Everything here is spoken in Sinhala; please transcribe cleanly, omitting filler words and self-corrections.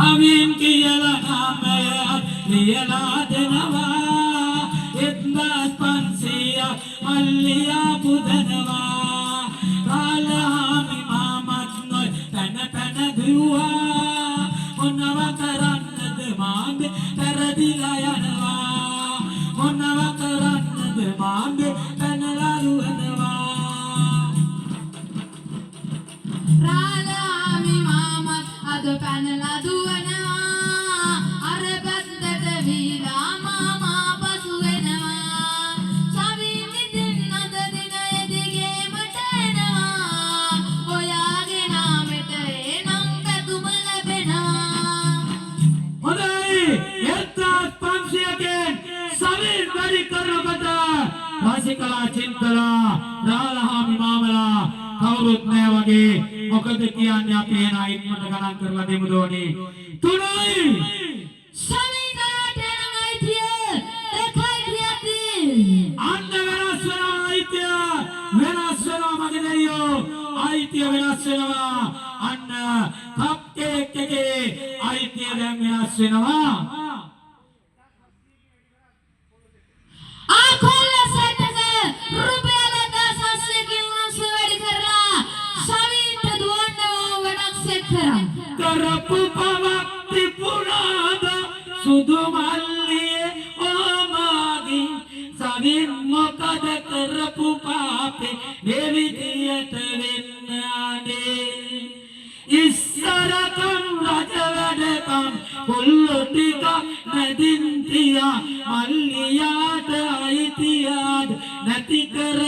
සවින් කියලා නාමයක් ලියලා දෙනවා 1500 මල්ලියා පුදනවා රාලහාමි මාමත් නොයි පැන පැන දුවා මොනව කරන්නද මාඹේ පෙරදිලා යනවා මොනව කරන්නද මාඹේ පැනලා දුවනවා රාලහාමි මාමත් අද පැනලා දුවනවා අර පැත්තට වීලා මාමා පසු වෙනවා සවින් ඉතින් අද දිනයේදී ගේමට එනවා ඔයාගේ නාමෙට එනම් පැතුම ලැබෙනවා හොඳයි 1500කින් සවින් වැඩි කරනකොට රසිකලා චින්තලා රාලහාමි මාමලා කවුරුත් නෑ වගේ මොකද කියන්නේ අපි එන ඉක්මනට ගණන් කරලා දෙමු දෝනේ 3යි සවිනාට එනයිතිය එකයි කියති අන්න වෙනස් වෙනවා අයිතිය වෙනස් වෙනවා මගේ දෙයියෝ අයිතිය වෙනස් වෙනවා අන්න කප් කේක් එකේ අයිතිය දැන් වෙනස් වෙනවා ආකොල්ල සෙට් එක රුපියල් 1600කින් වන්ස වැඩි කරලා සවින්ට දුවන්න වැඩක් සෙට් කරා කරපු පවක් තිබුණාද සුදු මල්ලියේ ඕමාගේ සවින් මොකද කරපු පාපේ දෙවිදියට වෙන්න ආනේ ඉස්සරකම් රජ වැඩකම් කොල්ලෝ ටික නැදින් තියා මල්ලියාට අයිතියද නැති කර